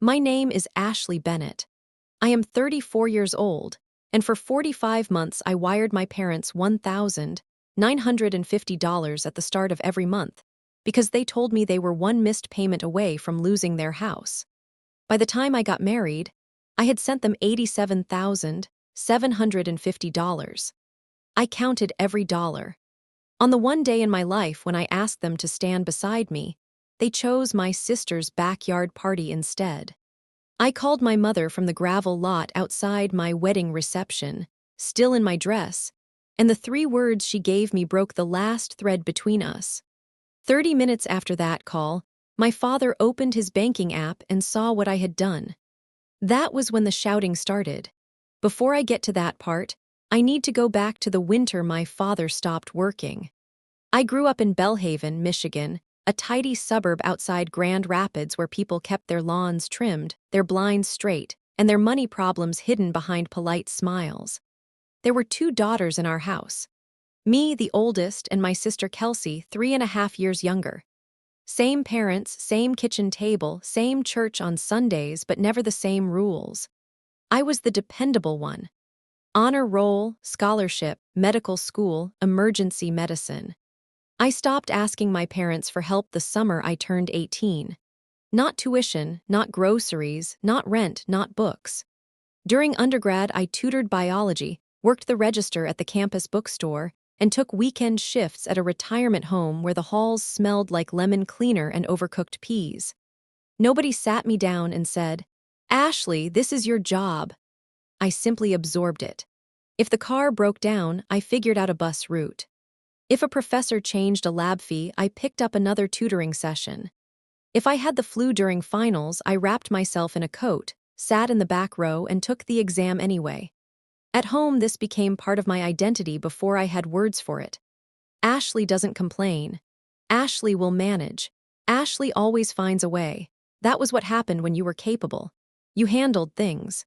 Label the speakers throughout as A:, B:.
A: My name is Ashley Bennett. I am 34 years old, and for 45 months I wired my parents $1,950 at the start of every month because they told me they were one missed payment away from losing their house. By the time I got married, I had sent them $87,750. I counted every dollar. On the one day in my life when I asked them to stand beside me, they chose my sister's backyard party instead. I called my mother from the gravel lot outside my wedding reception, still in my dress, and the 3 words she gave me broke the last thread between us. 30 minutes after that call, my father opened his banking app and saw what I had done. That was when the shouting started. Before I get to that part, I need to go back to the winter my father stopped working. I grew up in Belhaven, Michigan, a tidy suburb outside Grand Rapids where people kept their lawns trimmed, their blinds straight, and their money problems hidden behind polite smiles. There were 2 daughters in our house. Me, the oldest, and my sister Kelsey, 3.5 years younger. Same parents, same kitchen table, same church on Sundays, but never the same rules. I was the dependable one. Honor roll, scholarship, medical school, emergency medicine. I stopped asking my parents for help the summer I turned 18. Not tuition, not groceries, not rent, not books. During undergrad, I tutored biology, worked the register at the campus bookstore, and took weekend shifts at a retirement home where the halls smelled like lemon cleaner and overcooked peas. Nobody sat me down and said, "Ashley, this is your job." I simply absorbed it. If the car broke down, I figured out a bus route. If a professor changed a lab fee, I picked up another tutoring session. If I had the flu during finals, I wrapped myself in a coat, sat in the back row, and took the exam anyway. At home, this became part of my identity before I had words for it. Ashley doesn't complain. Ashley will manage. Ashley always finds a way. That was what happened when you were capable. You handled things.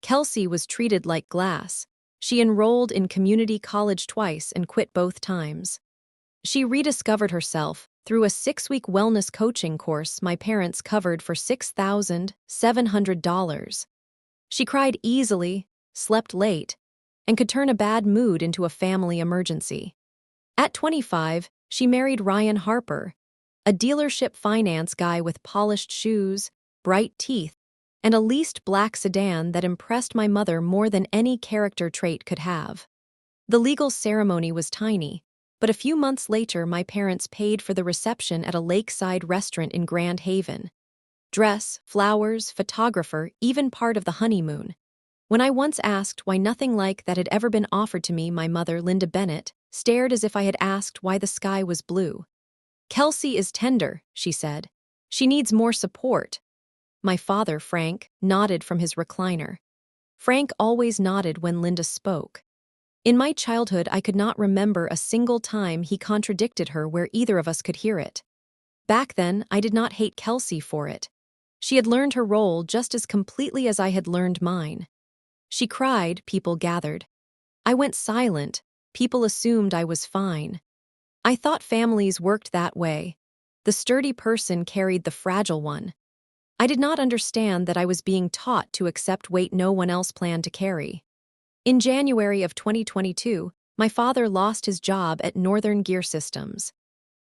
A: Kelsey was treated like glass. She enrolled in community college twice and quit both times. She rediscovered herself through a 6-week wellness coaching course my parents covered for $6,700. She cried easily, slept late, and could turn a bad mood into a family emergency. At 25, she married Ryan Harper, a dealership finance guy with polished shoes, bright teeth, and a leased black sedan that impressed my mother more than any character trait could have. The legal ceremony was tiny, but a few months later my parents paid for the reception at a lakeside restaurant in Grand Haven. Dress, flowers, photographer, even part of the honeymoon. When I once asked why nothing like that had ever been offered to me, my mother, Linda Bennett, stared as if I had asked why the sky was blue. "Kelsey is tender," she said. "She needs more support." My father, Frank, nodded from his recliner. Frank always nodded when Linda spoke. In my childhood, I could not remember a single time he contradicted her where either of us could hear it. Back then, I did not hate Kelsey for it. She had learned her role just as completely as I had learned mine. She cried, people gathered. I went silent, people assumed I was fine. I thought families worked that way. The sturdy person carried the fragile one. I did not understand that I was being taught to accept weight no one else planned to carry. In January of 2022, my father lost his job at Northern Gear Systems.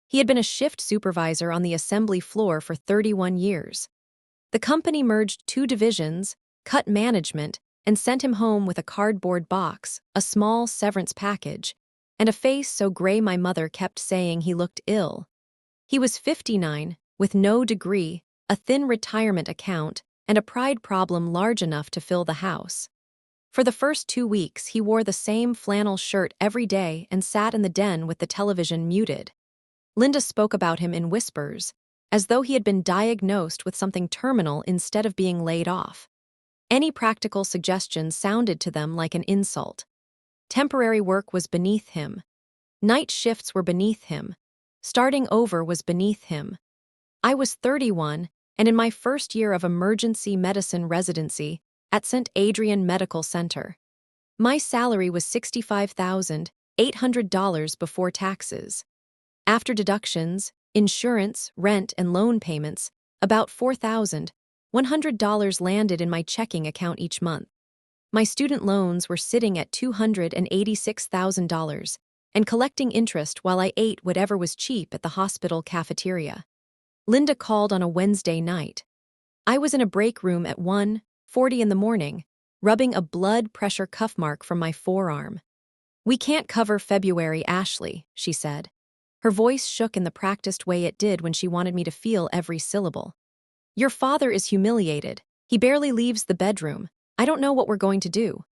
A: He had been a shift supervisor on the assembly floor for 31 years. The company merged 2 divisions, cut management, and sent him home with a cardboard box, a small severance package, and a face so gray my mother kept saying he looked ill. He was 59, with no degree, a thin retirement account, and a pride problem large enough to fill the house. For the first 2 weeks, he wore the same flannel shirt every day and sat in the den with the television muted. Linda spoke about him in whispers, as though he had been diagnosed with something terminal instead of being laid off. Any practical suggestion sounded to them like an insult. Temporary work was beneath him. Night shifts were beneath him. Starting over was beneath him. I was 31, and in my first year of emergency medicine residency at St. Adrian Medical Center. My salary was $65,800 before taxes. After deductions, insurance, rent, and loan payments, about $4,000, $100 landed in my checking account each month. My student loans were sitting at $286,000 and collecting interest while I ate whatever was cheap at the hospital cafeteria. Linda called on a Wednesday night. I was in a break room at 1:40 in the morning, rubbing a blood pressure cuff mark from my forearm. "We can't cover February, Ashley," she said. Her voice shook in the practiced way it did when she wanted me to feel every syllable. "Your father is humiliated. He barely leaves the bedroom. I don't know what we're going to do."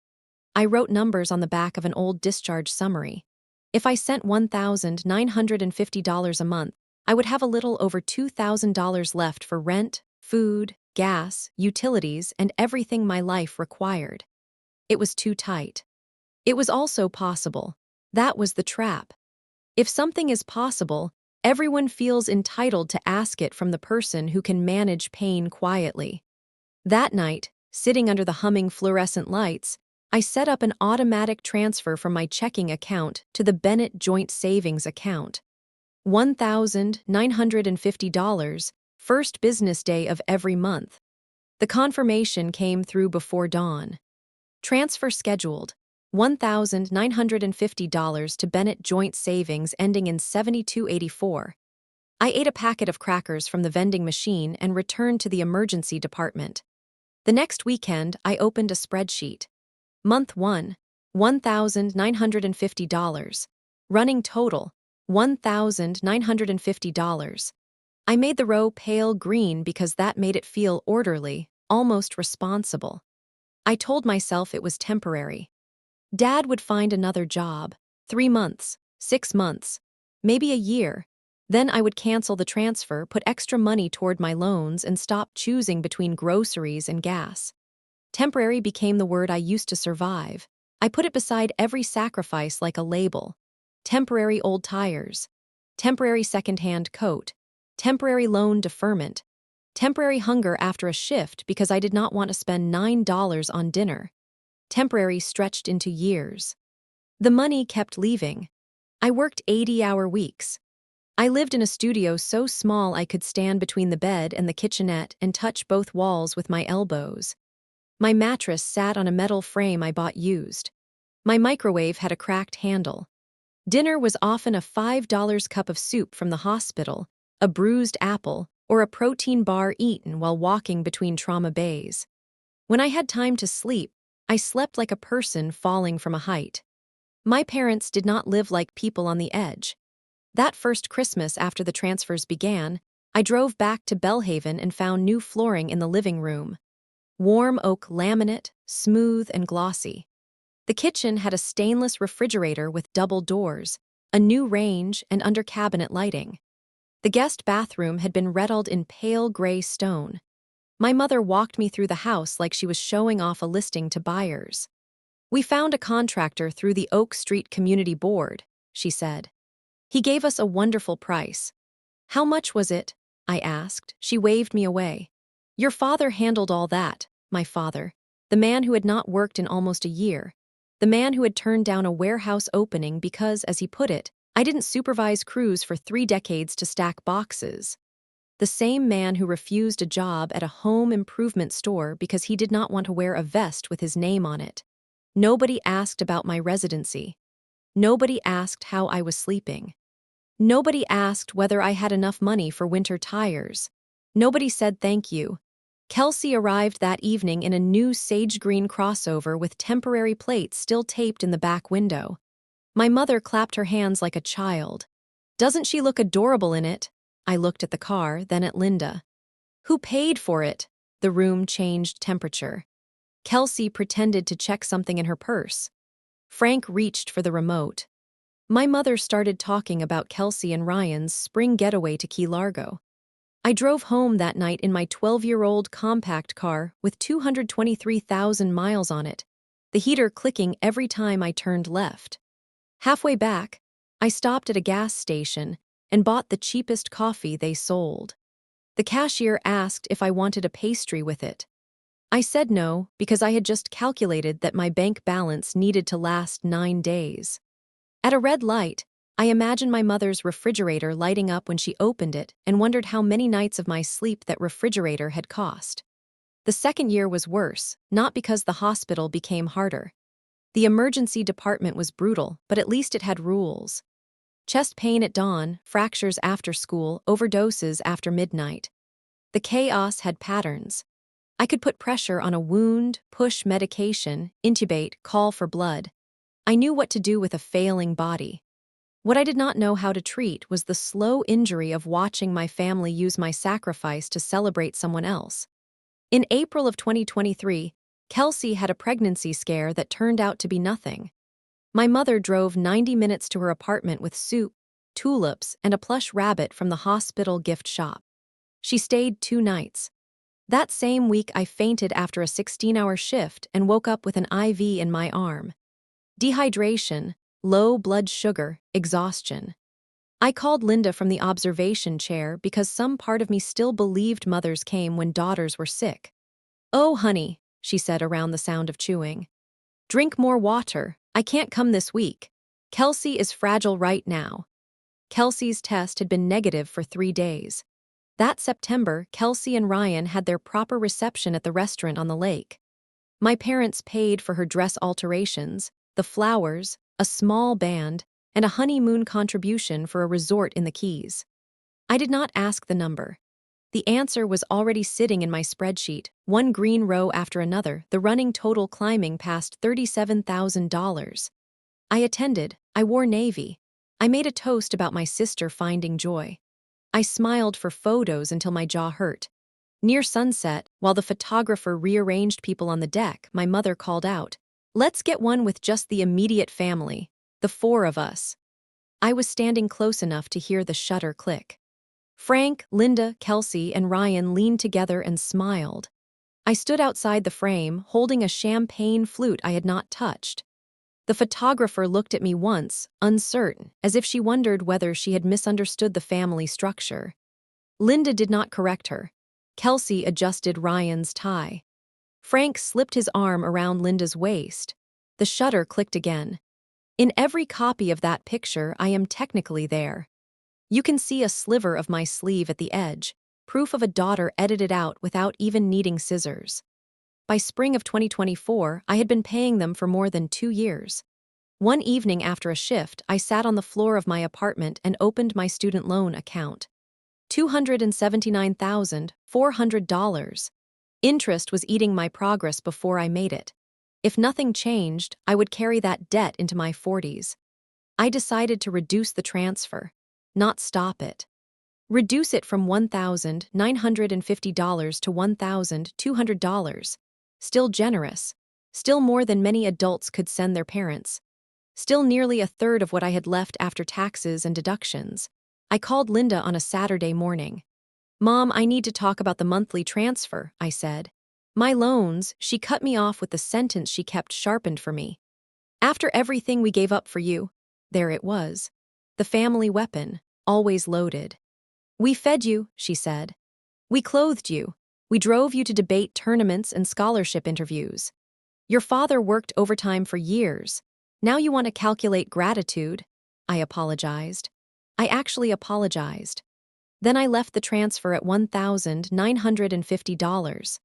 A: I wrote numbers on the back of an old discharge summary. If I sent $1,950 a month, I would have a little over $2,000 left for rent, food, gas, utilities, and everything my life required. It was too tight. It was also possible. That was the trap. If something is possible, everyone feels entitled to ask it from the person who can manage pain quietly. That night, sitting under the humming fluorescent lights, I set up an automatic transfer from my checking account to the Bennett Joint Savings account. $1,950, first business day of every month. The confirmation came through before dawn. Transfer scheduled. $1,950 to Bennett Joint Savings ending in 7284. I ate a packet of crackers from the vending machine and returned to the emergency department. The next weekend, I opened a spreadsheet. Month 1, $1,950. Running total, $1,950. I made the row pale green because that made it feel orderly, almost responsible. I told myself it was temporary. Dad would find another job, 3 months, 6 months, maybe a year. Then I would cancel the transfer, put extra money toward my loans, and stop choosing between groceries and gas. Temporary became the word I used to survive. I put it beside every sacrifice like a label. Temporary old tires. Temporary secondhand coat. Temporary loan deferment. Temporary hunger after a shift because I did not want to spend $9 on dinner. Temporary stretched into years. The money kept leaving. I worked 80-hour weeks. I lived in a studio so small I could stand between the bed and the kitchenette and touch both walls with my elbows. My mattress sat on a metal frame I bought used. My microwave had a cracked handle. Dinner was often a $5 cup of soup from the hospital, a bruised apple, or a protein bar eaten while walking between trauma bays. When I had time to sleep, I slept like a person falling from a height. My parents did not live like people on the edge. That first Christmas after the transfers began, I drove back to Belhaven and found new flooring in the living room. Warm oak laminate, smooth and glossy. The kitchen had a stainless refrigerator with double doors, a new range, and under-cabinet lighting. The guest bathroom had been redoled in pale gray stone. My mother walked me through the house like she was showing off a listing to buyers. "We found a contractor through the Oak Street Community Board," she said. "He gave us a wonderful price." "How much was it?" I asked. She waved me away. "Your father handled all that," my father, the man who had not worked in almost a year, the man who had turned down a warehouse opening because, as he put it, I didn't supervise crews for 3 decades to stack boxes. The same man who refused a job at a home improvement store because he did not want to wear a vest with his name on it. Nobody asked about my residency. Nobody asked how I was sleeping. Nobody asked whether I had enough money for winter tires. Nobody said thank you. Kelsey arrived that evening in a new sage green crossover with temporary plates still taped in the back window. My mother clapped her hands like a child. "Doesn't she look adorable in it?" I looked at the car, then at Linda. "Who paid for it?" The room changed temperature. Kelsey pretended to check something in her purse. Frank reached for the remote. My mother started talking about Kelsey and Ryan's spring getaway to Key Largo. I drove home that night in my 12-year-old compact car with 223,000 miles on it, the heater clicking every time I turned left. Halfway back, I stopped at a gas station and bought the cheapest coffee they sold. The cashier asked if I wanted a pastry with it. I said no because I had just calculated that my bank balance needed to last 9 days. At a red light, I imagined my mother's refrigerator lighting up when she opened it and wondered how many nights of my sleep that refrigerator had cost. The second year was worse, not because the hospital became harder. The emergency department was brutal, but at least it had rules. Chest pain at dawn, fractures after school, overdoses after midnight. The chaos had patterns. I could put pressure on a wound, push medication, intubate, call for blood. I knew what to do with a failing body. What I did not know how to treat was the slow injury of watching my family use my sacrifice to celebrate someone else. In April of 2023, Kelsey had a pregnancy scare that turned out to be nothing. My mother drove 90 minutes to her apartment with soup, tulips, and a plush rabbit from the hospital gift shop. She stayed 2 nights. That same week, I fainted after a 16-hour shift and woke up with an IV in my arm. Dehydration, low blood sugar, exhaustion. I called Linda from the observation chair because some part of me still believed mothers came when daughters were sick. "Oh, honey," she said around the sound of chewing. "Drink more water. I can't come this week. Kelsey is fragile right now." Kelsey's test had been negative for 3 days. That September, Kelsey and Ryan had their proper reception at the restaurant on the lake. My parents paid for her dress alterations, the flowers, a small band, and a honeymoon contribution for a resort in the Keys. I did not ask the number. The answer was already sitting in my spreadsheet, one green row after another, the running total climbing past $37,000. I attended. I wore navy. I made a toast about my sister finding joy. I smiled for photos until my jaw hurt. Near sunset, while the photographer rearranged people on the deck, my mother called out, "Let's get one with just the immediate family, the 4 of us." I was standing close enough to hear the shutter click. Frank, Linda, Kelsey, and Ryan leaned together and smiled. I stood outside the frame, holding a champagne flute I had not touched. The photographer looked at me once, uncertain, as if she wondered whether she had misunderstood the family structure. Linda did not correct her. Kelsey adjusted Ryan's tie. Frank slipped his arm around Linda's waist. The shutter clicked again. In every copy of that picture, I am technically there. You can see a sliver of my sleeve at the edge, proof of a daughter edited out without even needing scissors. By spring of 2024, I had been paying them for more than 2 years. One evening after a shift, I sat on the floor of my apartment and opened my student loan account. $279,400. Interest was eating my progress before I made it. If nothing changed, I would carry that debt into my 40s. I decided to reduce the transfer, not stop it. Reduce it from $1,950 to $1,200. Still generous. Still more than many adults could send their parents. Still nearly a third of what I had left after taxes and deductions. I called Linda on a Saturday morning. "Mom, I need to talk about the monthly transfer," I said. "My loans," she cut me off with the sentence she kept sharpened for me. "After everything we gave up for you." There it was. The family weapon, always loaded. "We fed you," she said. "We clothed you. We drove you to debate tournaments and scholarship interviews. Your father worked overtime for years. Now you want to calculate gratitude." I apologized. I actually apologized. Then I left the transfer at $1,950.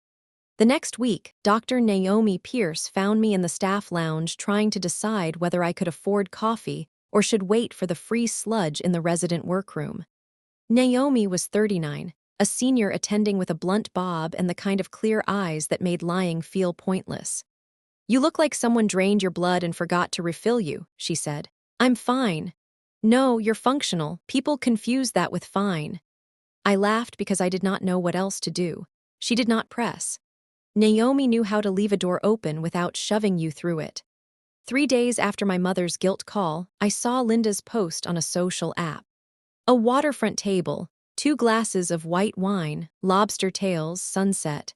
A: The next week, Dr. Naomi Pierce found me in the staff lounge trying to decide whether I could afford coffee or should wait for the free sludge in the resident workroom. Naomi was 39, a senior attending with a blunt bob and the kind of clear eyes that made lying feel pointless. "You look like someone drained your blood and forgot to refill you," she said. "I'm fine." "No, you're functional. People confuse that with fine." I laughed because I did not know what else to do. She did not press. Naomi knew how to leave a door open without shoving you through it. 3 days after my mother's guilt call, I saw Linda's post on a social app. A waterfront table, 2 glasses of white wine, lobster tails, sunset.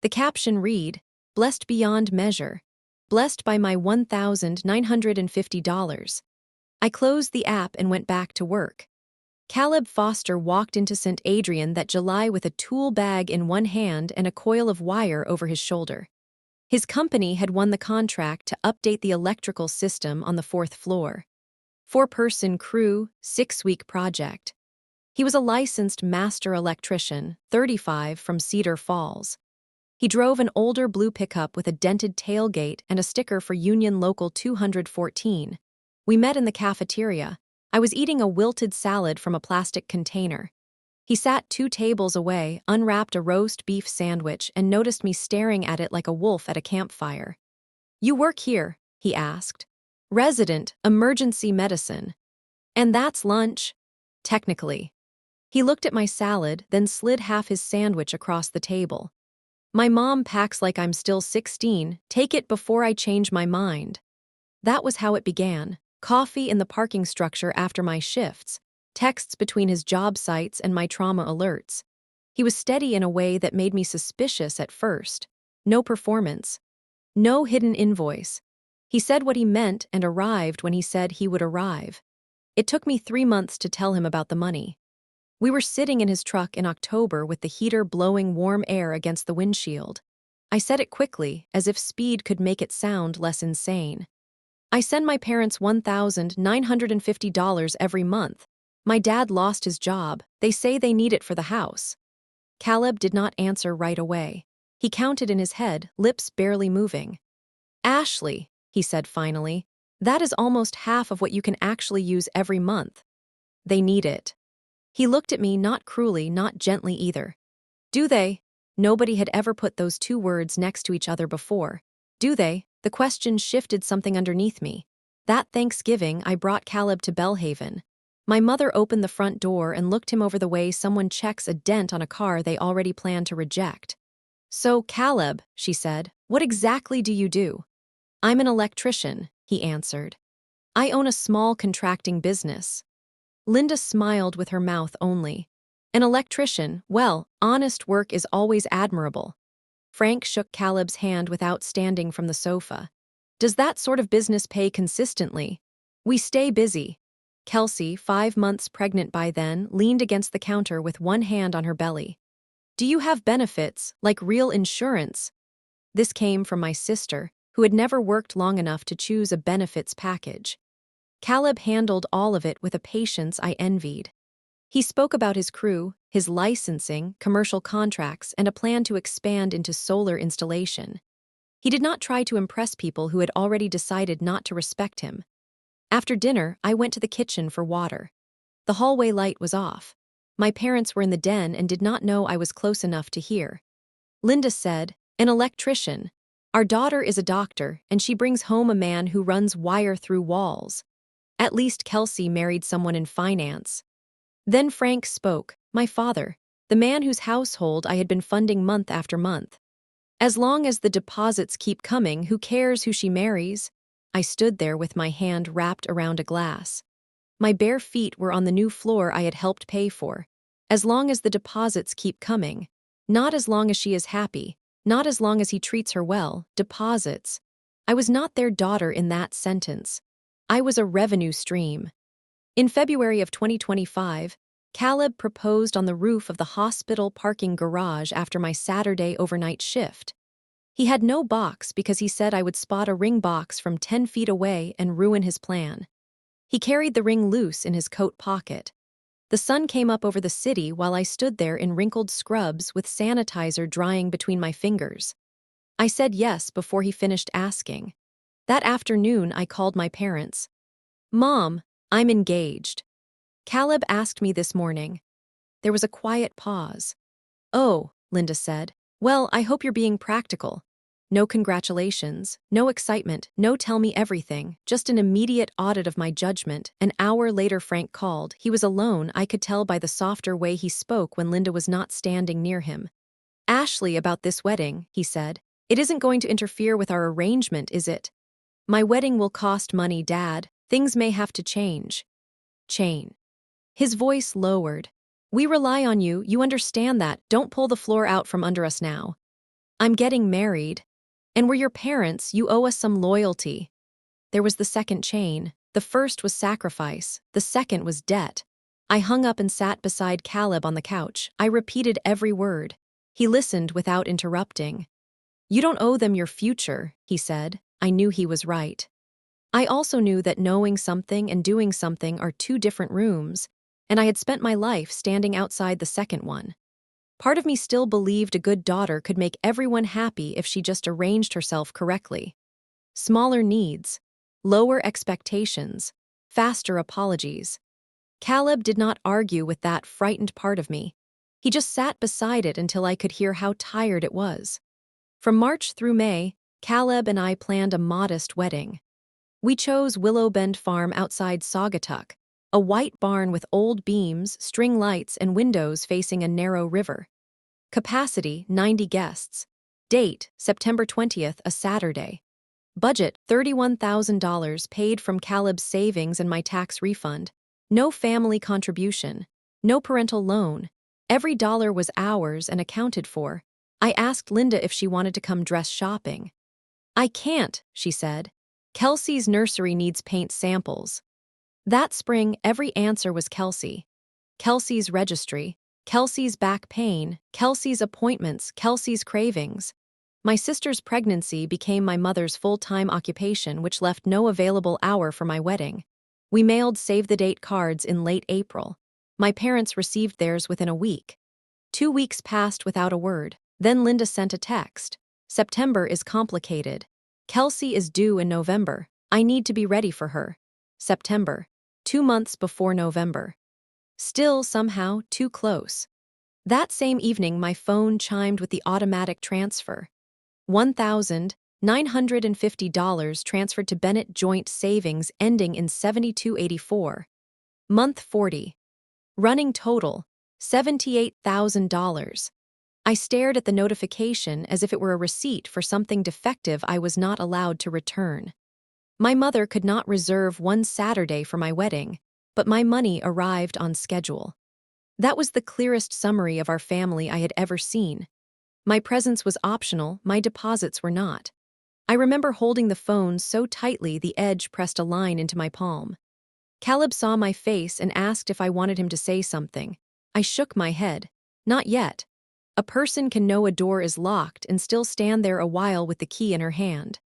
A: The caption read, "Blessed beyond measure. Blessed by my $1,950. I closed the app and went back to work. Caleb Foster walked into St. Adrian that July with a tool bag in one hand and a coil of wire over his shoulder. His company had won the contract to update the electrical system on the 4th floor. 4-person crew, 6-week project. He was a licensed master electrician, 35, from Cedar Falls. He drove an older blue pickup with a dented tailgate and a sticker for Union Local 214. We met in the cafeteria. I was eating a wilted salad from a plastic container. He sat 2 tables away, unwrapped a roast beef sandwich, and noticed me staring at it like a wolf at a campfire. "You work here?" he asked. "Resident, emergency medicine." "And that's lunch?" "Technically." He looked at my salad, then slid half his sandwich across the table. "My mom packs like I'm still 16, take it before I change my mind." That was how it began. Coffee in the parking structure after my shifts, texts between his job sites and my trauma alerts. He was steady in a way that made me suspicious at first. No performance. No hidden invoice. He said what he meant and arrived when he said he would arrive. It took me 3 months to tell him about the money. We were sitting in his truck in October with the heater blowing warm air against the windshield. I said it quickly, as if speed could make it sound less insane. "I send my parents $1,950 every month. My dad lost his job. They say they need it for the house." Caleb did not answer right away. He counted in his head, lips barely moving. "Ashley," he said finally, "that is almost half of what you can actually use every month. They need it." He looked at me, not cruelly, not gently either. "Do they?" Nobody had ever put those 2 words next to each other before. "Do they?" The question shifted something underneath me. That Thanksgiving, I brought Caleb to Bellhaven. My mother opened the front door and looked him over the way someone checks a dent on a car they already plan to reject. "So, Caleb," she said, "what exactly do you do?" "I'm an electrician," he answered. "I own a small contracting business." Linda smiled with her mouth only. "An electrician, well, honest work is always admirable." Frank shook Caleb's hand without standing from the sofa. "Does that sort of business pay consistently?" "We stay busy." Kelsey, 5 months pregnant by then, leaned against the counter with one hand on her belly. "Do you have benefits, like real insurance?" This came from my sister, who had never worked long enough to choose a benefits package. Caleb handled all of it with a patience I envied. He spoke about his crew, his licensing, commercial contracts, and a plan to expand into solar installation. He did not try to impress people who had already decided not to respect him. After dinner, I went to the kitchen for water. The hallway light was off. My parents were in the den and did not know I was close enough to hear. Linda said, "An electrician. Our daughter is a doctor, and she brings home a man who runs wire through walls. At least Kelsey married someone in finance." Then Frank spoke, my father, the man whose household I had been funding month after month. "As long as the deposits keep coming, who cares who she marries?" I stood there with my hand wrapped around a glass. My bare feet were on the new floor I had helped pay for. As long as the deposits keep coming. Not as long as she is happy. Not as long as he treats her well. Deposits. I was not their daughter in that sentence. I was a revenue stream. In February of 2025, Caleb proposed on the roof of the hospital parking garage after my Saturday overnight shift. He had no box because he said I would spot a ring box from 10 feet away and ruin his plan. He carried the ring loose in his coat pocket. The sun came up over the city while I stood there in wrinkled scrubs with sanitizer drying between my fingers. I said yes before he finished asking. That afternoon, I called my parents. "Mom, I'm engaged." Caleb asked me this morning. There was a quiet pause. "Oh," Linda said. "Well, I hope you're being practical." No congratulations, no excitement, no tell me everything, just an immediate audit of my judgment. An hour later Frank called. He was alone, I could tell by the softer way he spoke when Linda was not standing near him. "Ashley, about this wedding," he said. "It isn't going to interfere with our arrangement, is it?" "My wedding will cost money, Dad. Things may have to change." His voice lowered. "We rely on you, you understand that. Don't pull the floor out from under us now. I'm getting married. And we're your parents, you owe us some loyalty." There was the second chain. The first was sacrifice. The second was debt. I hung up and sat beside Caleb on the couch. I repeated every word. He listened without interrupting. "You don't owe them your future," he said. I knew he was right. I also knew that knowing something and doing something are 2 different rooms, and I had spent my life standing outside the second one. Part of me still believed a good daughter could make everyone happy if she just arranged herself correctly. Smaller needs, lower expectations, faster apologies. Caleb did not argue with that frightened part of me. He just sat beside it until I could hear how tired it was. From March through May, Caleb and I planned a modest wedding. We chose Willow Bend Farm outside Saugatuck, a white barn with old beams, string lights, and windows facing a narrow river. Capacity, 90 guests. Date, September 20th, a Saturday. Budget, $31,000 paid from Caleb's savings and my tax refund. No family contribution. No parental loan. Every dollar was ours and accounted for. I asked Linda if she wanted to come dress shopping. "I can't," she said. "Kelsey's nursery needs paint samples." That spring, every answer was Kelsey. Kelsey's registry, Kelsey's back pain, Kelsey's appointments, Kelsey's cravings. My sister's pregnancy became my mother's full-time occupation, which left no available hour for my wedding. We mailed save-the-date cards in late April. My parents received theirs within a week. 2 weeks passed without a word. Then Linda sent a text. "September is complicated. Kelsey is due in November. I need to be ready for her." September. 2 months before November. Still, somehow, too close. That same evening, my phone chimed with the automatic transfer. $1,950 transferred to Bennett Joint Savings ending in 7284. Month 40. Running total, $78,000. I stared at the notification as if it were a receipt for something defective I was not allowed to return. My mother could not reserve one Saturday for my wedding, but my money arrived on schedule. That was the clearest summary of our family I had ever seen. My presence was optional, my deposits were not. I remember holding the phone so tightly the edge pressed a line into my palm. Caleb saw my face and asked if I wanted him to say something. I shook my head. Not yet. A person can know a door is locked and still stand there a while with the key in her hand.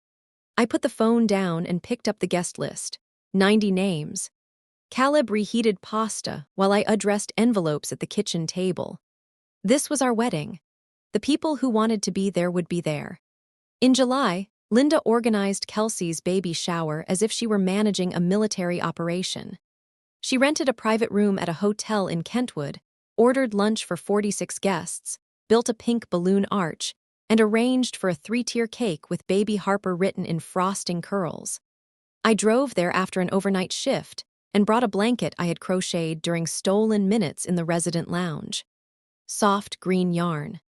A: I put the phone down and picked up the guest list. 90 names. Caleb reheated pasta while I addressed envelopes at the kitchen table. This was our wedding. The people who wanted to be there would be there. In July, Linda organized Kelsey's baby shower as if she were managing a military operation. She rented a private room at a hotel in Kentwood, ordered lunch for 46 guests, built a pink balloon arch, and arranged for a 3-tier cake with Baby Harper written in frosting curls. I drove there after an overnight shift and brought a blanket I had crocheted during stolen minutes in the resident lounge. Soft green yarn.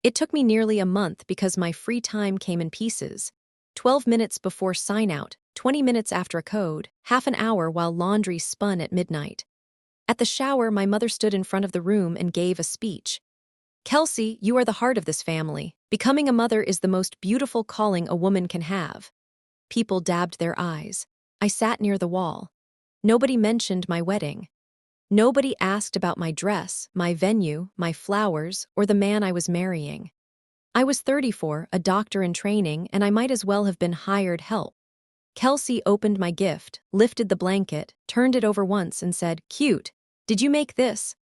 A: It took me nearly a month because my free time came in pieces. 12 minutes before sign-out, 20 minutes after a code, half an hour while laundry spun at midnight. At the shower, my mother stood in front of the room and gave a speech. "Kelsey, you are the heart of this family. Becoming a mother is the most beautiful calling a woman can have." People dabbed their eyes. I sat near the wall. Nobody mentioned my wedding. Nobody asked about my dress, my venue, my flowers, or the man I was marrying. I was 34, a doctor in training, and I might as well have been hired help. Kelsey opened my gift, lifted the blanket, turned it over once and said, "Cute. Did you make this?"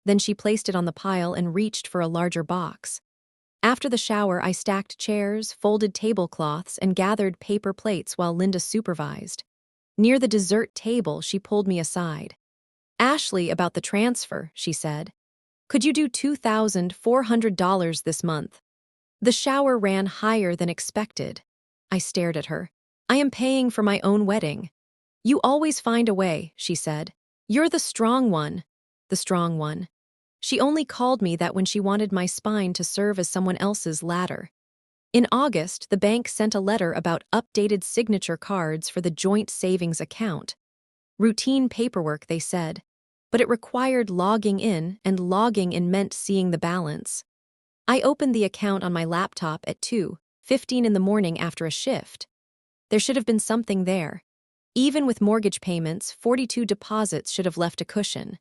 A: Then she placed it on the pile and reached for a larger box. After the shower, I stacked chairs, folded tablecloths, and gathered paper plates while Linda supervised. Near the dessert table, she pulled me aside. "Ashley, about the transfer," she said. "Could you do $2,400 this month?" The shower ran higher than expected. I stared at her. "I am paying for my own wedding." "You always find a way," she said. "You're the strong one." The strong one. She only called me that when she wanted my spine to serve as someone else's ladder. In August, the bank sent a letter about updated signature cards for the joint savings account. Routine paperwork, they said, but it required logging in, and logging in meant seeing the balance. I opened the account on my laptop at 2:15 in the morning after a shift. There should have been something there. Even with mortgage payments, 42 deposits should have left a cushion.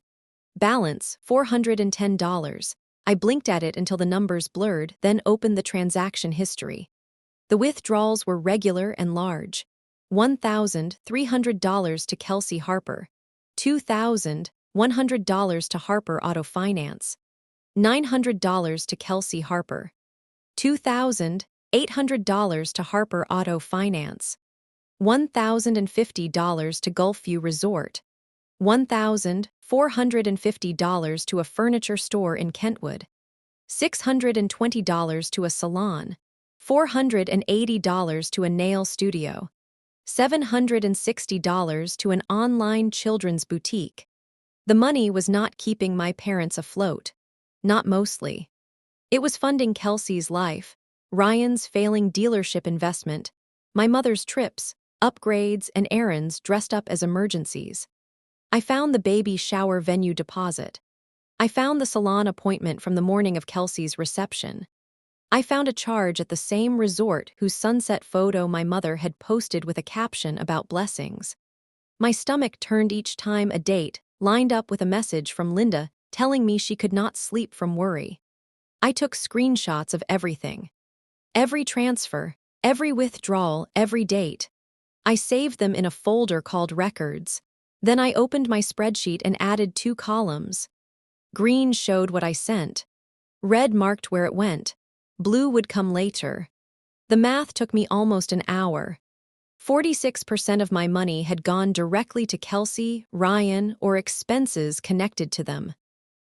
A: Balance, $410. I blinked at it until the numbers blurred, then opened the transaction history. The withdrawals were regular and large. $1,300 to Kelsey Harper. $2,100 to Harper Auto Finance. $900 to Kelsey Harper. $2,800 to Harper Auto Finance. $1,050 to Gulfview Resort. $1,450 to a furniture store in Kentwood. $620 to a salon. $480 to a nail studio. $760 to an online children's boutique. The money was not keeping my parents afloat. Not mostly. It was funding Kelsey's life, Ryan's failing dealership investment, my mother's trips, upgrades, and errands dressed up as emergencies. I found the baby shower venue deposit. I found the salon appointment from the morning of Kelsey's reception. I found a charge at the same resort whose sunset photo my mother had posted with a caption about blessings. My stomach turned each time a date lined up with a message from Linda telling me she could not sleep from worry. I took screenshots of everything. Every transfer, every withdrawal, every date. I saved them in a folder called Records. Then I opened my spreadsheet and added 2 columns. Green showed what I sent. Red marked where it went. Blue would come later. The math took me almost an hour. 46% of my money had gone directly to Kelsey, Ryan, or expenses connected to them.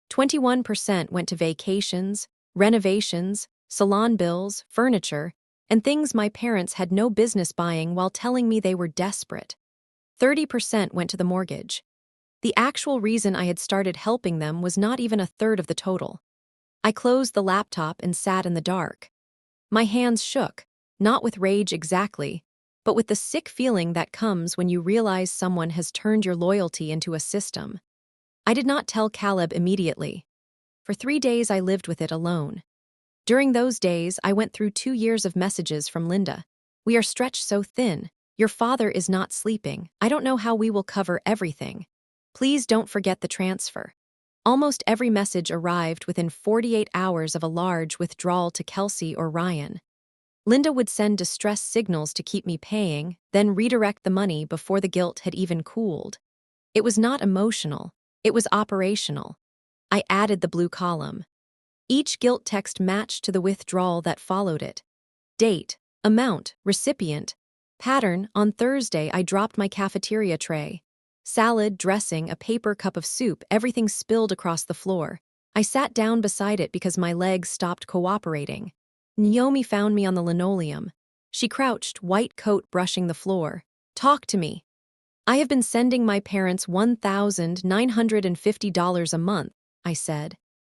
A: 21% went to vacations, renovations, salon bills, furniture, and things my parents had no business buying while telling me they were desperate. 30% went to the mortgage. The actual reason I had started helping them was not even a third of the total. I closed the laptop and sat in the dark. My hands shook, not with rage exactly, but with the sick feeling that comes when you realize someone has turned your loyalty into a system. I did not tell Caleb immediately. For 3 days I lived with it alone. During those days, I went through 2 years of messages from Linda. We are stretched so thin. Your father is not sleeping. I don't know how we will cover everything. Please don't forget the transfer. Almost every message arrived within 48 hours of a large withdrawal to Kelsey or Ryan. Linda would send distress signals to keep me paying, then redirect the money before the guilt had even cooled. It was not emotional. It was operational. I added the blue column. Each guilt text matched to the withdrawal that followed it. Date, amount, recipient. Pattern, on Thursday I dropped my cafeteria tray. Salad, dressing, a paper cup of soup, everything spilled across the floor. I sat down beside it because my legs stopped cooperating. Naomi found me on the linoleum. She crouched, white coat brushing the floor. Talk to me. I have been sending my parents $1,950 a month, I said.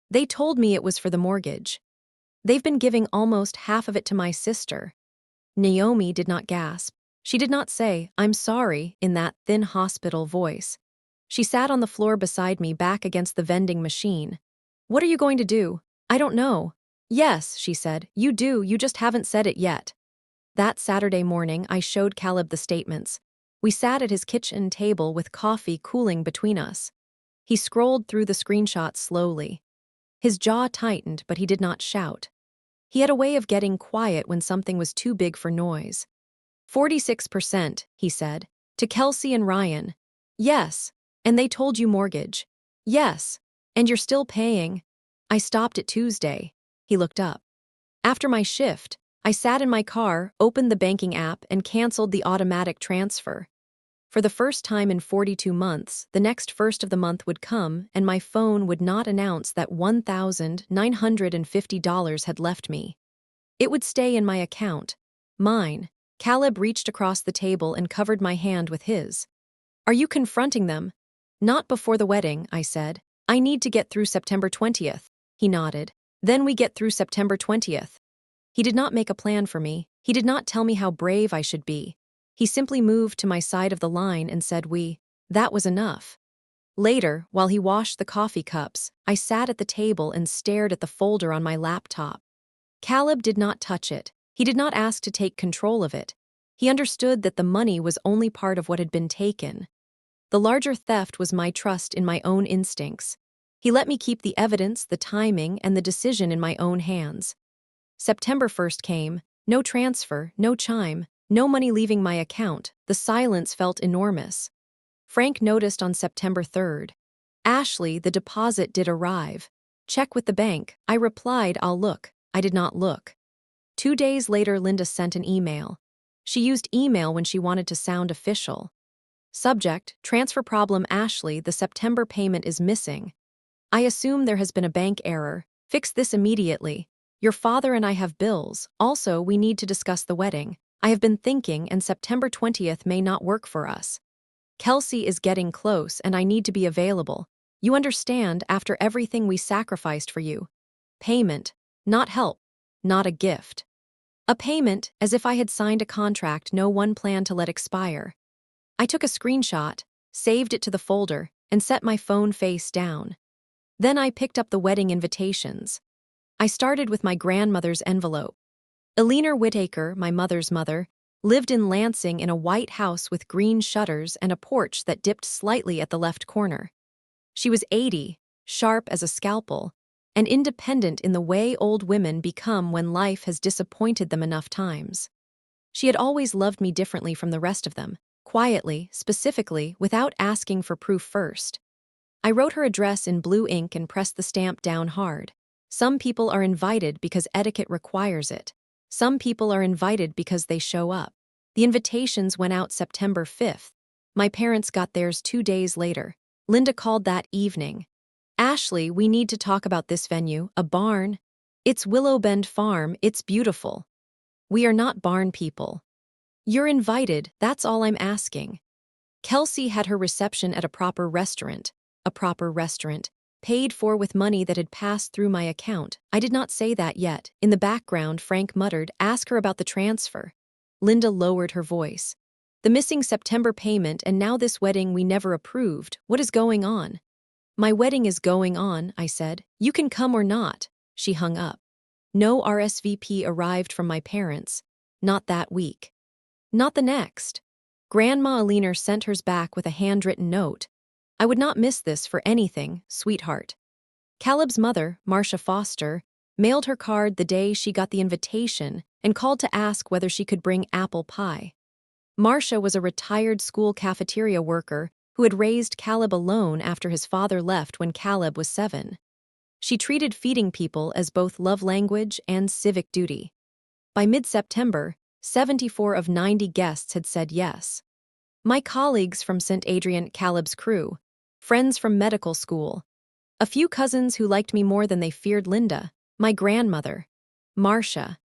A: They told me it was for the mortgage. They've been giving almost half of it to my sister. Naomi did not gasp. She did not say, "I'm sorry," in that thin hospital voice. She sat on the floor beside me, back against the vending machine. "What are you going to do?" "I don't know." "Yes," she said, "you do, you just haven't said it yet." That Saturday morning, I showed Caleb the statements. We sat at his kitchen table with coffee cooling between us. He scrolled through the screenshots slowly. His jaw tightened, but he did not shout. He had a way of getting quiet when something was too big for noise. 46%, he said. To Kelsey and Ryan. Yes. And they told you mortgage. Yes. And you're still paying. I stopped at Tuesday. He looked up. After my shift, I sat in my car, opened the banking app, and canceled the automatic transfer. For the first time in 42 months, the next first of the month would come, and my phone would not announce that $1,950 had left me. It would stay in my account. Mine. Caleb reached across the table and covered my hand with his. "Are you confronting them?" "Not before the wedding," I said. "I need to get through September 20th. He nodded. "Then we get through September 20th. He did not make a plan for me. He did not tell me how brave I should be. He simply moved to my side of the line and said that was enough. Later, while he washed the coffee cups, I sat at the table and stared at the folder on my laptop. Caleb did not touch it. He did not ask to take control of it. He understood that the money was only part of what had been taken. The larger theft was my trust in my own instincts. He let me keep the evidence, the timing, and the decision in my own hands. September 1st came. No transfer, no chime, no money leaving my account. The silence felt enormous. Frank noticed on September 3rd. "Ashley, the deposit did arrive." Check with the bank. I replied, I'll look. I did not look. 2 days later, Linda sent an email. She used email when she wanted to sound official. Subject, transfer problem Ashley, the September payment is missing. I assume there has been a bank error. Fix this immediately. Your father and I have bills. Also, we need to discuss the wedding. I have been thinking, and September 20th may not work for us. Kelsey is getting close, and I need to be available. You understand, after everything we sacrificed for you. Payment, not help, not a gift. A payment, as if I had signed a contract no one planned to let expire. I took a screenshot, saved it to the folder, and set my phone face down. Then I picked up the wedding invitations. I started with my grandmother's envelope. Eleanor Whittaker, my mother's mother, lived in Lansing in a white house with green shutters and a porch that dipped slightly at the left corner. She was 80, sharp as a scalpel, and independent in the way old women become when life has disappointed them enough times. She had always loved me differently from the rest of them, quietly, specifically, without asking for proof first. I wrote her address in blue ink and pressed the stamp down hard. Some people are invited because etiquette requires it. Some people are invited because they show up. The invitations went out September 5th. My parents got theirs 2 days later. Linda called that evening. Ashley, we need to talk about this venue, a barn. It's Willow Bend Farm, it's beautiful. We are not barn people. You're invited, that's all I'm asking. Kelsey had her reception at a proper restaurant, paid for with money that had passed through my account. I did not say that yet. In the background, Frank muttered, ask her about the transfer. Linda lowered her voice. The missing September payment and now this wedding we never approved. What is going on? My wedding is going on, I said. You can come or not. She hung up. No RSVP arrived from my parents. Not that week. Not the next. Grandma Eleanor sent hers back with a handwritten note. I would not miss this for anything, sweetheart. Caleb's mother, Marcia Foster, mailed her card the day she got the invitation and called to ask whether she could bring apple pie. Marcia was a retired school cafeteria worker who had raised Caleb alone after his father left when Caleb was 7. She treated feeding people as both love language and civic duty. By mid-September, 74 of 90 guests had said yes. My colleagues from St. Adrian, Caleb's crew, friends from medical school, a few cousins who liked me more than they feared Linda, my grandmother, Marcia,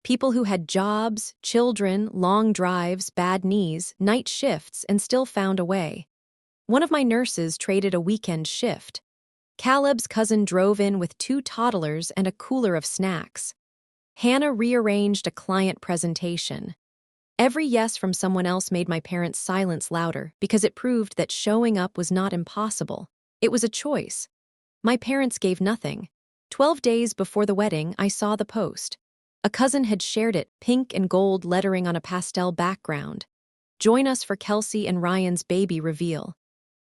A: people who had jobs, children, long drives, bad knees, night shifts, and still found a way. One of my nurses traded a weekend shift. Caleb's cousin drove in with 2 toddlers and a cooler of snacks. Hannah rearranged a client presentation. Every yes from someone else made my parents' silence louder because it proved that showing up was not impossible. It was a choice. My parents gave nothing. 12 days before the wedding, I saw the post. A cousin had shared it, pink and gold lettering on a pastel background. Join us for Kelsey and Ryan's baby reveal.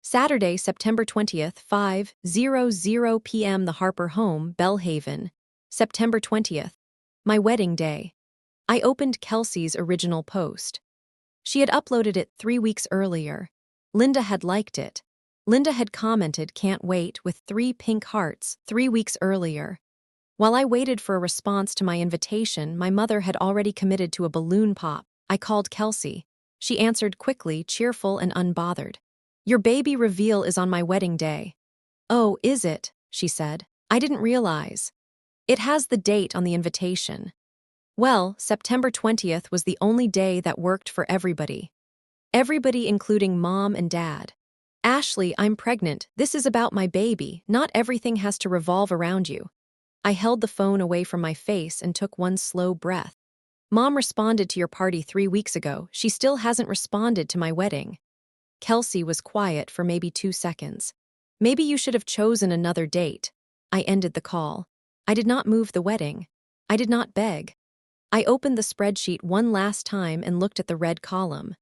A: Saturday, September 20th, 5:00 p.m. The Harper home, Belhaven. September 20th. My wedding day. I opened Kelsey's original post. She had uploaded it 3 weeks earlier. Linda had liked it. Linda had commented, can't wait, with 3 pink hearts 3 weeks earlier. While I waited for a response to my invitation, my mother had already committed to a balloon pop. I called Kelsey. She answered quickly, cheerful and unbothered. Your baby reveal is on my wedding day. Oh, is it? She said. I didn't realize. It has the date on the invitation. Well, September 20th was the only day that worked for everybody. Everybody including Mom and Dad. Ashley, I'm pregnant. This is about my baby. Not everything has to revolve around you. I held the phone away from my face and took one slow breath. Mom responded to your party 3 weeks ago. She still hasn't responded to my wedding. Kelsey was quiet for maybe 2 seconds. Maybe you should have chosen another date. I ended the call. I did not move the wedding. I did not beg. I opened the spreadsheet one last time and looked at the red column.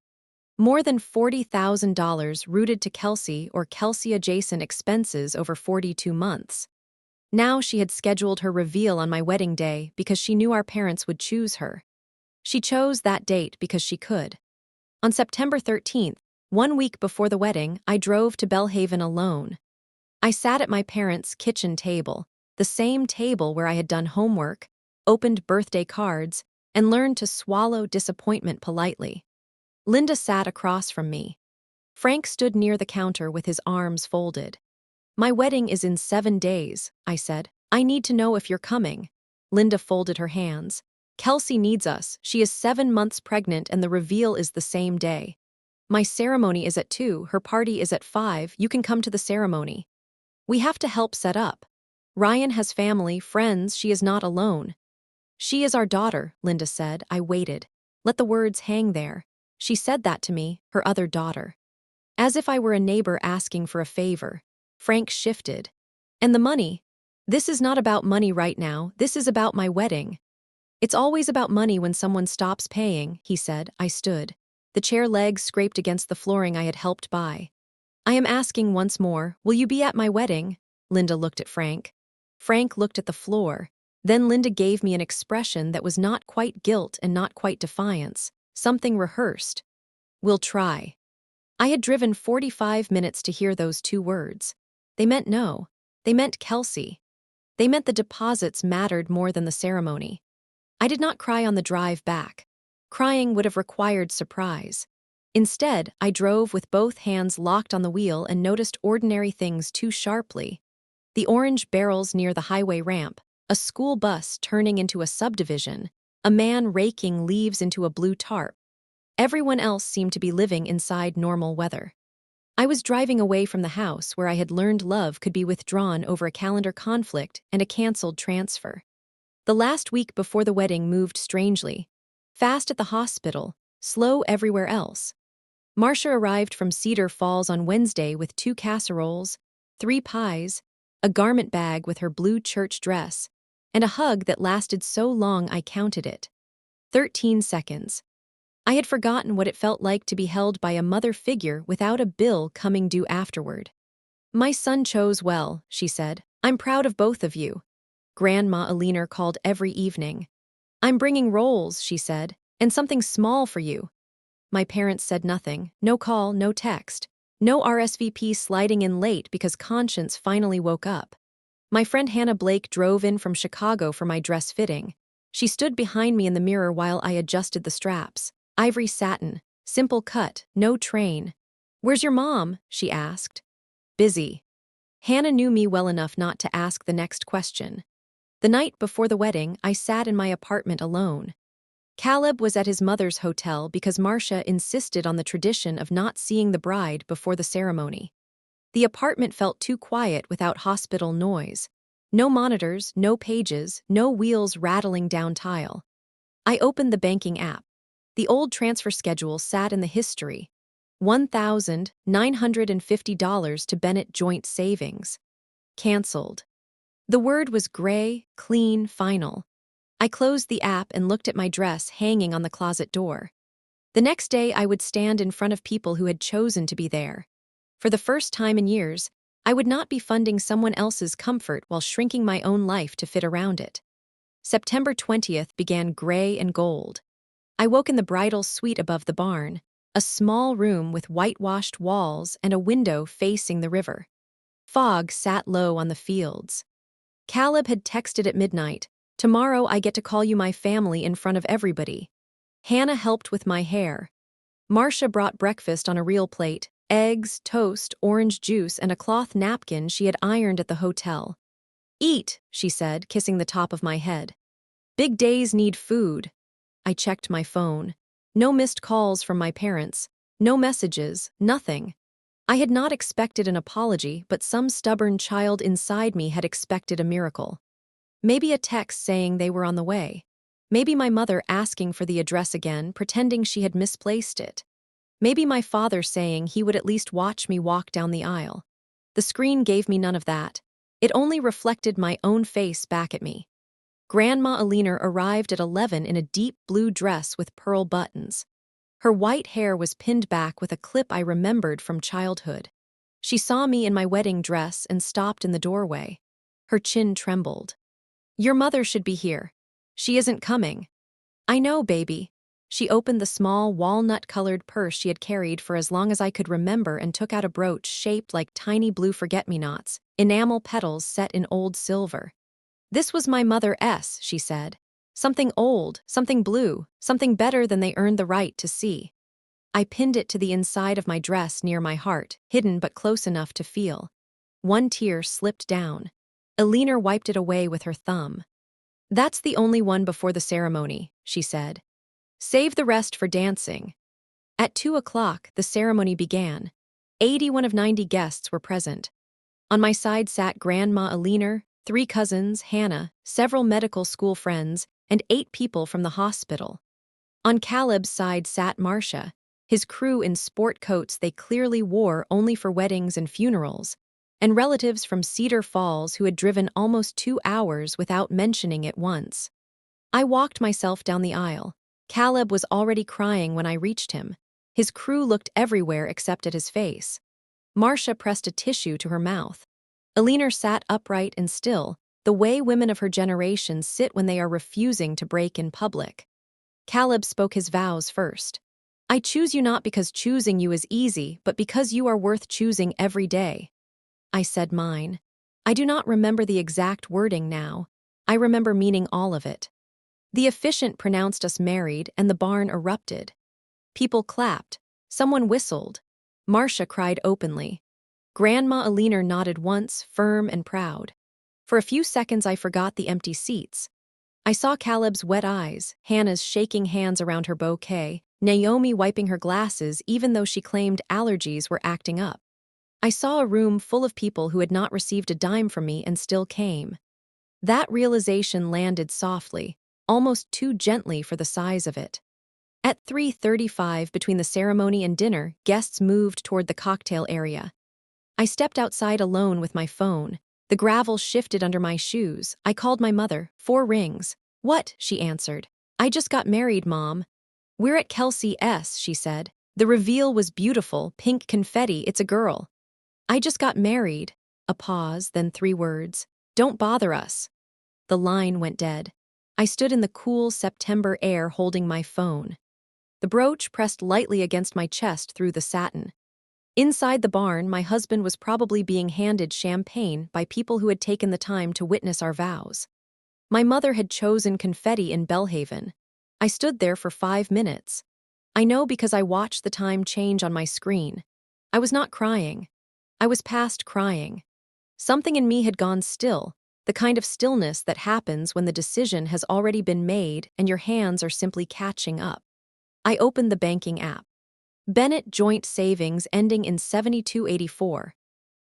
A: More than $40,000 rooted to Kelsey or Kelsey-adjacent expenses over 42 months. Now she had scheduled her reveal on my wedding day because she knew our parents would choose her. She chose that date because she could. On September 13th, 1 week before the wedding, I drove to Belhaven alone. I sat at my parents' kitchen table. the same table where I had done homework, opened birthday cards, and learned to swallow disappointment politely. Linda sat across from me. Frank stood near the counter with his arms folded. "My wedding is in 7 days," I said. "I need to know if you're coming." Linda folded her hands. "Kelsey needs us. She is 7 months pregnant and the reveal is the same day. My ceremony is at 2, her party is at 5, you can come to the ceremony. We have to help set up. Ryan has family, friends, she is not alone." "She is our daughter," Linda said. I waited. Let the words hang there. She said that to me, her other daughter. As if I were a neighbor asking for a favor. Frank shifted. "And the money? This is not about money right now, this is about my wedding." "It's always about money when someone stops paying," he said. I stood. The chair legs scraped against the flooring I had helped buy. "I am asking once more, will you be at my wedding?" Linda looked at Frank. Frank looked at the floor. Then Linda gave me an expression that was not quite guilt and not quite defiance, something rehearsed. "We'll try." I had driven 45 minutes to hear those 2 words. They meant no. They meant Kelsey. They meant the deposits mattered more than the ceremony. I did not cry on the drive back. Crying would have required surprise. Instead, I drove with both hands locked on the wheel and noticed ordinary things too sharply. The orange barrels near the highway ramp, a school bus turning into a subdivision, a man raking leaves into a blue tarp. Everyone else seemed to be living inside normal weather. I was driving away from the house where I had learned love could be withdrawn over a calendar conflict and a canceled transfer. The last week before the wedding moved strangely. Fast at the hospital, slow everywhere else. Marcia arrived from Cedar Falls on Wednesday with 2 casseroles, 3 pies, a garment bag with her blue church dress, and a hug that lasted so long I counted it. 13 seconds. I had forgotten what it felt like to be held by a mother figure without a bill coming due afterward. "My son chose well," she said. "I'm proud of both of you." Grandma Aliner called every evening. "I'm bringing rolls," she said, "and something small for you." My parents said nothing, no call, no text, no RSVP sliding in late because conscience finally woke up. My friend Hannah Blake drove in from Chicago for my dress fitting. She stood behind me in the mirror while I adjusted the straps. Ivory satin, simple cut, no train. "Where's your mom?" she asked. "Busy." Hannah knew me well enough not to ask the next question. The night before the wedding, I sat in my apartment alone. Caleb was at his mother's hotel because Marcia insisted on the tradition of not seeing the bride before the ceremony. The apartment felt too quiet without hospital noise. No monitors, no pages, no wheels rattling down tile. I opened the banking app. The old transfer schedule sat in the history. $1,950 to Bennett Joint Savings. Cancelled. The word was gray, clean, final. I closed the app and looked at my dress hanging on the closet door. The next day I would stand in front of people who had chosen to be there. For the first time in years, I would not be funding someone else's comfort while shrinking my own life to fit around it. September 20th began gray and gold. I woke in the bridal suite above the barn, a small room with whitewashed walls and a window facing the river. Fog sat low on the fields. Caleb had texted at midnight, "Tomorrow I get to call you my family in front of everybody." Hannah helped with my hair. Marcia brought breakfast on a real plate, eggs, toast, orange juice, and a cloth napkin she had ironed at the hotel. "Eat," she said, kissing the top of my head. "Big days need food." I checked my phone. No missed calls from my parents. No messages, nothing. I had not expected an apology, but some stubborn child inside me had expected a miracle. Maybe a text saying they were on the way. Maybe my mother asking for the address again, pretending she had misplaced it. Maybe my father saying he would at least watch me walk down the aisle. The screen gave me none of that. It only reflected my own face back at me. Grandma Aliner arrived at 11 in a deep blue dress with pearl buttons. Her white hair was pinned back with a clip I remembered from childhood. She saw me in my wedding dress and stopped in the doorway. Her chin trembled. "Your mother should be here. She isn't coming." "I know, baby." She opened the small walnut-colored purse she had carried for as long as I could remember and took out a brooch shaped like tiny blue forget-me-nots, enamel petals set in old silver. This was my mother S, she said. Something old, something blue, something better than they earned the right to see. I pinned it to the inside of my dress near my heart, hidden but close enough to feel. One tear slipped down. Eleanor wiped it away with her thumb. That's the only one before the ceremony, she said. Save the rest for dancing. At 2 o'clock, the ceremony began. 81 of 90 guests were present. On my side sat Grandma Eleanor, 3 cousins, Hannah, several medical school friends, and 8 people from the hospital. On Caleb's side sat Marcia, his crew in sport coats they clearly wore only for weddings and funerals, and relatives from Cedar Falls who had driven almost 2 hours without mentioning it once. I walked myself down the aisle. Caleb was already crying when I reached him. His crew looked everywhere except at his face. Marcia pressed a tissue to her mouth. Eleanor sat upright and still, the way women of her generation sit when they are refusing to break in public. Caleb spoke his vows first. I choose you not because choosing you is easy, but because you are worth choosing every day. I said mine. I do not remember the exact wording now. I remember meaning all of it. The officiant pronounced us married, and the barn erupted. People clapped. Someone whistled. Marcia cried openly. Grandma Eleanor nodded once, firm and proud. For a few seconds I forgot the empty seats. I saw Caleb's wet eyes, Hannah's shaking hands around her bouquet, Naomi wiping her glasses even though she claimed allergies were acting up. I saw a room full of people who had not received a dime from me and still came. That realization landed softly, almost too gently for the size of it. At 3:35 between the ceremony and dinner, guests moved toward the cocktail area. I stepped outside alone with my phone. The gravel shifted under my shoes. I called my mother. 4 rings. What? She answered. I just got married, Mom. We're at Kelsey S, she said. The reveal was beautiful, pink confetti, it's a girl. I just got married. A pause, then 3 words. Don't bother us. The line went dead. I stood in the cool September air holding my phone. The brooch pressed lightly against my chest through the satin. Inside the barn, my husband was probably being handed champagne by people who had taken the time to witness our vows. My mother had chosen confetti in Belhaven. I stood there for 5 minutes. I know because I watched the time change on my screen. I was not crying. I was past crying. Something in me had gone still, the kind of stillness that happens when the decision has already been made and your hands are simply catching up. I opened the banking app. Bennett Joint Savings ending in 7284.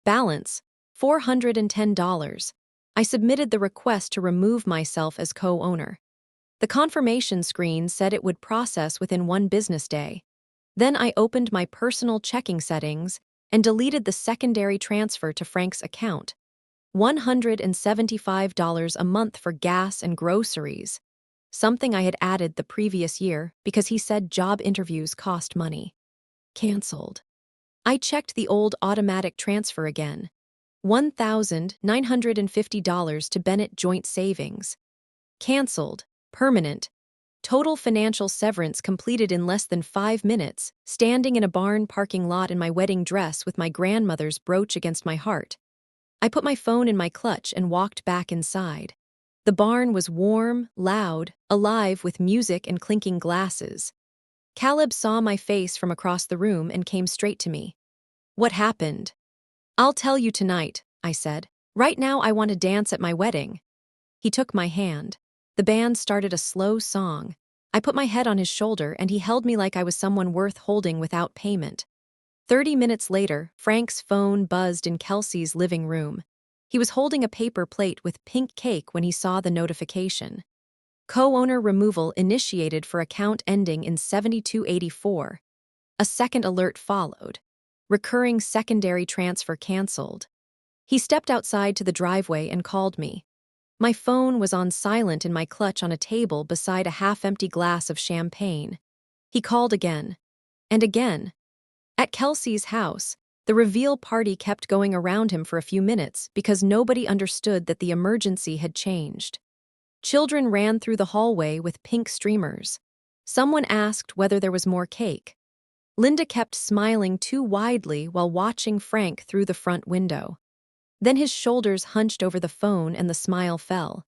A: Balance, $410. I submitted the request to remove myself as co-owner. The confirmation screen said it would process within 1 business day. Then I opened my personal checking settings and deleted the secondary transfer to Frank's account. $175 a month for gas and groceries. Something I had added the previous year because he said job interviews cost money. Cancelled. I checked the old automatic transfer again. $1,950 to Bennett Joint Savings. Cancelled. Permanent. Total financial severance completed in less than 5 minutes, standing in a barn parking lot in my wedding dress with my grandmother's brooch against my heart. I put my phone in my clutch and walked back inside. The barn was warm, loud, alive with music and clinking glasses. Caleb saw my face from across the room and came straight to me. What happened? I'll tell you tonight, I said. Right now I want to dance at my wedding. He took my hand. The band started a slow song. I put my head on his shoulder and he held me like I was someone worth holding without payment. 30 minutes later, Frank's phone buzzed in Kelsey's living room. He was holding a paper plate with pink cake when he saw the notification. Co-owner removal initiated for account ending in 7284. A second alert followed. Recurring secondary transfer canceled. He stepped outside to the driveway and called me. My phone was on silent in my clutch on a table beside a half-empty glass of champagne. He called again. And again. At Kelsey's house, the reveal party kept going around him for a few minutes because nobody understood that the emergency had changed. Children ran through the hallway with pink streamers. Someone asked whether there was more cake. Linda kept smiling too widely while watching Frank through the front window. Then his shoulders hunched over the phone and the smile fell.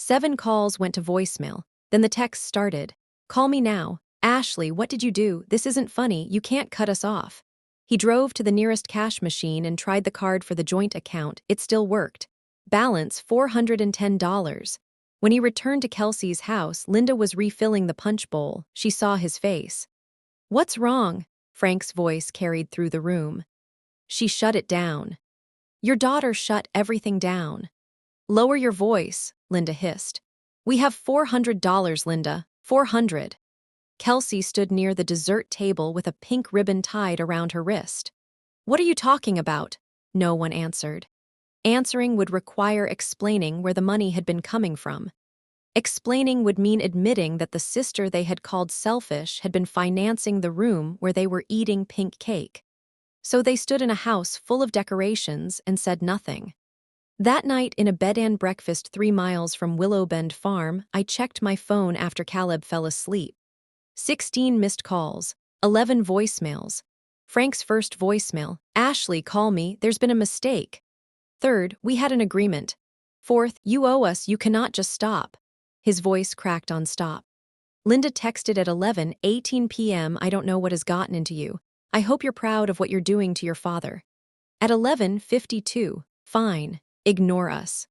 A: 7 calls went to voicemail. Then the text started. Call me now. Ashley, what did you do? This isn't funny. You can't cut us off. He drove to the nearest cash machine and tried the card for the joint account. It still worked. Balance $410. When he returned to Kelsey's house, Linda was refilling the punch bowl. She saw his face. What's wrong? Frank's voice carried through the room. She shut it down. Your daughter shut everything down. Lower your voice, Linda hissed. We have $400, Linda. 400. Kelsey stood near the dessert table with a pink ribbon tied around her wrist. What are you talking about? No one answered. Answering would require explaining where the money had been coming from. Explaining would mean admitting that the sister they had called selfish had been financing the room where they were eating pink cake. So they stood in a house full of decorations and said nothing. That night, in a bed and breakfast 3 miles from Willow Bend Farm, I checked my phone after Caleb fell asleep. 16 missed calls, 11 voicemails. Frank's first voicemail, Ashley, call me, there's been a mistake. Third, we had an agreement. Fourth, you owe us, you cannot just stop. His voice cracked on stop. Linda texted at 11:18 p.m. I don't know what has gotten into you. I hope you're proud of what you're doing to your father. At 11:52, fine, ignore us.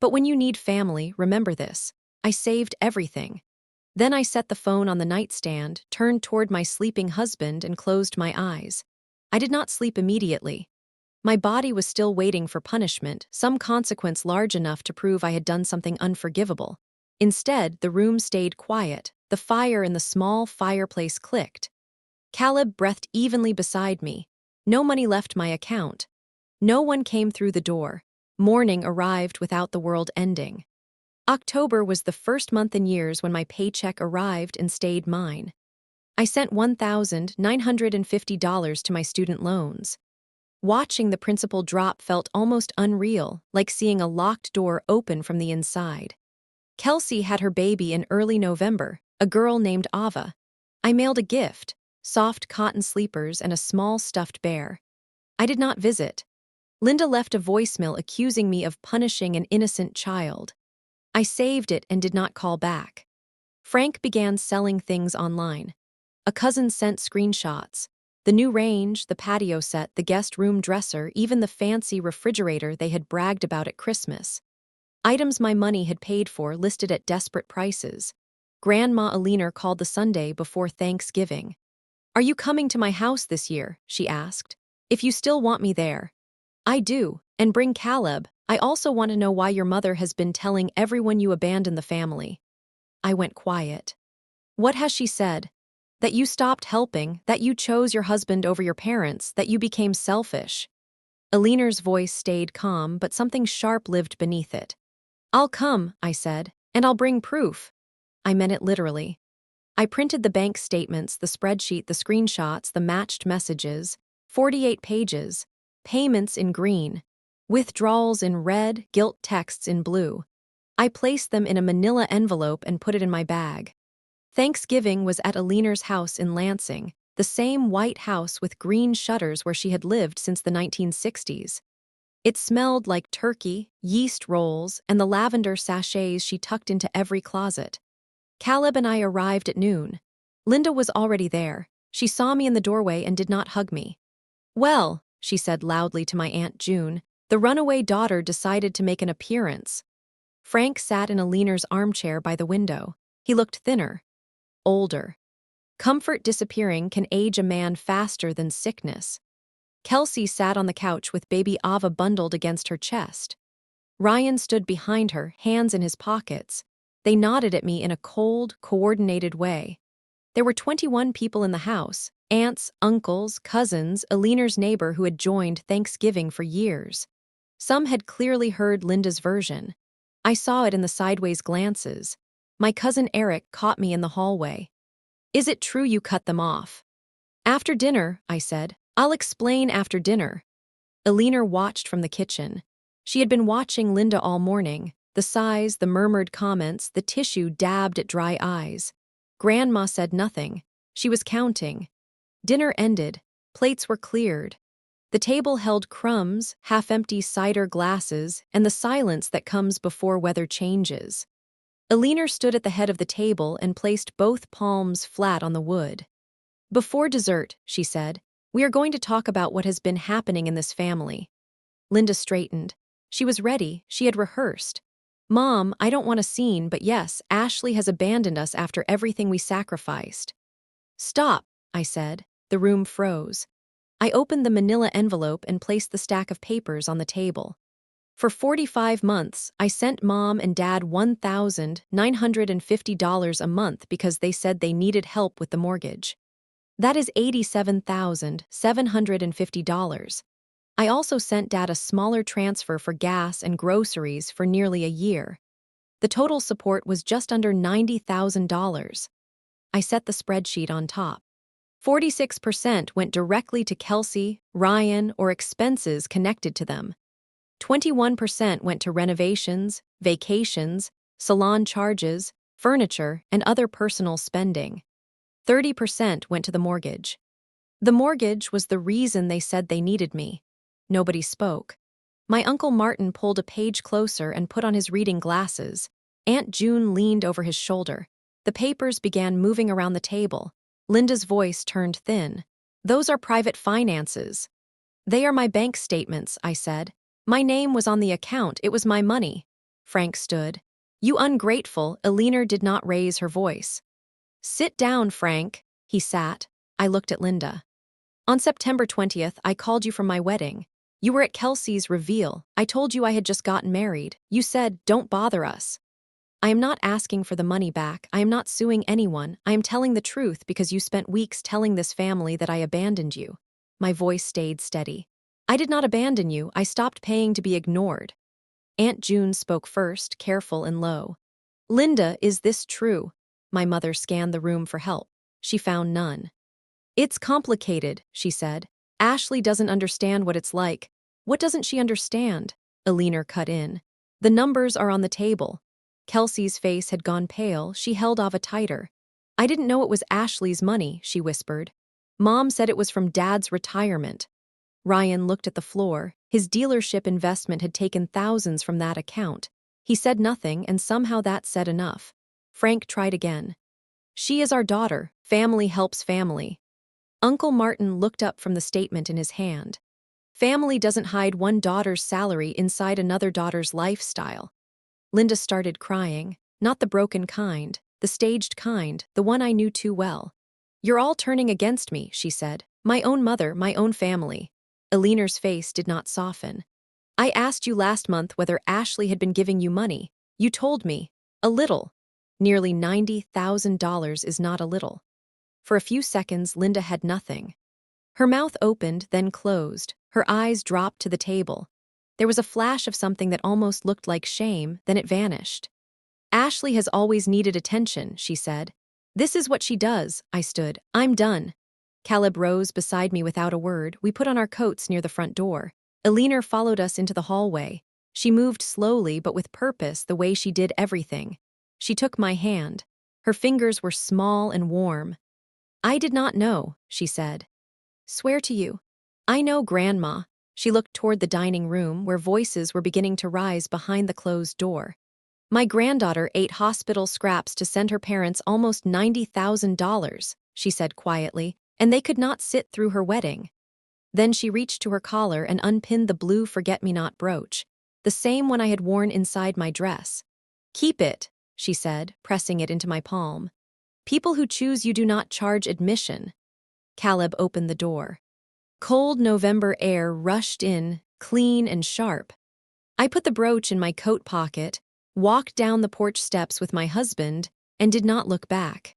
A: But when you need family, remember this. I saved everything. Then I set the phone on the nightstand, turned toward my sleeping husband, and closed my eyes. I did not sleep immediately. My body was still waiting for punishment, some consequence large enough to prove I had done something unforgivable. Instead, the room stayed quiet. The fire in the small fireplace clicked. Caleb breathed evenly beside me. No money left my account. No one came through the door. Morning arrived without the world ending. October was the first month in years when my paycheck arrived and stayed mine. I sent $1,950 to my student loans. Watching the principal drop felt almost unreal, like seeing a locked door open from the inside. Kelsey had her baby in early November, a girl named Ava. I mailed a gift, soft cotton sleepers and a small stuffed bear. I did not visit. Linda left a voicemail accusing me of punishing an innocent child. I saved it and did not call back. Frank began selling things online. A cousin sent screenshots. The new range, the patio set, the guest room dresser, even the fancy refrigerator they had bragged about at Christmas. Items my money had paid for listed at desperate prices. Grandma Alina called the Sunday before Thanksgiving. Are you coming to my house this year? She asked. If you still want me there. I do, and bring Caleb. I also want to know why your mother has been telling everyone you abandoned the family. I went quiet. What has she said? That you stopped helping, that you chose your husband over your parents, that you became selfish. Alina's voice stayed calm, but something sharp lived beneath it. I'll come, I said, and I'll bring proof. I meant it literally. I printed the bank statements, the spreadsheet, the screenshots, the matched messages, 48 pages, payments in green, withdrawals in red, gilt texts in blue. I placed them in a manila envelope and put it in my bag. Thanksgiving was at Alina's house in Lansing, the same white house with green shutters where she had lived since the 1960s. It smelled like turkey, yeast rolls, and the lavender sachets she tucked into every closet. Caleb and I arrived at noon. Linda was already there. She saw me in the doorway and did not hug me. Well, she said loudly to my Aunt June, the runaway daughter decided to make an appearance. Frank sat in Alina's armchair by the window. He looked thinner, older. Comfort disappearing can age a man faster than sickness. Kelsey sat on the couch with baby Ava bundled against her chest. Ryan stood behind her, hands in his pockets. They nodded at me in a cold, coordinated way. There were 21 people in the house, aunts, uncles, cousins, Alina's neighbor who had joined Thanksgiving for years. Some had clearly heard Linda's version. I saw it in the sideways glances. My cousin Eric caught me in the hallway. Is it true you cut them off? After dinner, I said. I'll explain after dinner. Alina watched from the kitchen. She had been watching Linda all morning. The sighs, the murmured comments, the tissue dabbed at dry eyes. Grandma said nothing. She was counting. Dinner ended. Plates were cleared. The table held crumbs, half-empty cider glasses, and the silence that comes before weather changes. Alina stood at the head of the table and placed both palms flat on the wood. Before dessert, she said, we are going to talk about what has been happening in this family. Linda straightened. She was ready, she had rehearsed. Mom, I don't want a scene, but yes, Ashley has abandoned us after everything we sacrificed. Stop, I said. The room froze. I opened the manila envelope and placed the stack of papers on the table. For 45 months, I sent Mom and Dad $1,950 a month because they said they needed help with the mortgage. That is $87,750. I also sent Dad a smaller transfer for gas and groceries for nearly a year. The total support was just under $90,000. I set the spreadsheet on top. 46% went directly to Kelsey, Ryan, or expenses connected to them. 21% went to renovations, vacations, salon charges, furniture, and other personal spending. 30% went to the mortgage. The mortgage was the reason they said they needed me. Nobody spoke. My Uncle Martin pulled a page closer and put on his reading glasses. Aunt June leaned over his shoulder. The papers began moving around the table. Linda's voice turned thin. Those are private finances. They are my bank statements, I said. My name was on the account. It was my money. Frank stood. You ungrateful, Alina did not raise her voice. Sit down, Frank. He sat. I looked at Linda. On September 20th, I called you from my wedding. You were at Kelsey's reveal. I told you I had just gotten married. You said, don't bother us. I am not asking for the money back. I am not suing anyone. I am telling the truth because you spent weeks telling this family that I abandoned you. My voice stayed steady. I did not abandon you. I stopped paying to be ignored. Aunt June spoke first, careful and low. Linda, is this true? My mother scanned the room for help. She found none. It's complicated, she said. Ashley doesn't understand what it's like. What doesn't she understand? Alina cut in. The numbers are on the table. Kelsey's face had gone pale. She held Ava tighter. I didn't know it was Ashley's money, she whispered. Mom said it was from Dad's retirement. Ryan looked at the floor. His dealership investment had taken thousands from that account. He said nothing, and somehow that said enough. Frank tried again. She is our daughter. Family helps family. Uncle Martin looked up from the statement in his hand. Family doesn't hide one daughter's salary inside another daughter's lifestyle. Linda started crying, not the broken kind, the staged kind, the one I knew too well. You're all turning against me, she said. My own mother, my own family. Alina's face did not soften. I asked you last month whether Ashley had been giving you money. You told me. A little. Nearly $90,000 is not a little. For a few seconds, Linda had nothing. Her mouth opened, then closed. Her eyes dropped to the table. There was a flash of something that almost looked like shame, then it vanished. Ashley has always needed attention, she said. This is what she does, I stood. I'm done. Caleb rose beside me without a word. We put on our coats near the front door. Alina followed us into the hallway. She moved slowly but with purpose, the way she did everything. She took my hand. Her fingers were small and warm. I did not know, she said. Swear to you. I know, Grandma. She looked toward the dining room where voices were beginning to rise behind the closed door. My granddaughter ate hospital scraps to send her parents almost $90,000, she said quietly, and they could not sit through her wedding. Then she reached to her collar and unpinned the blue forget-me-not brooch, the same one I had worn inside my dress. Keep it, she said, pressing it into my palm. People who choose you do not charge admission. Caleb opened the door. Cold November air rushed in, clean and sharp. I put the brooch in my coat pocket, walked down the porch steps with my husband, and did not look back.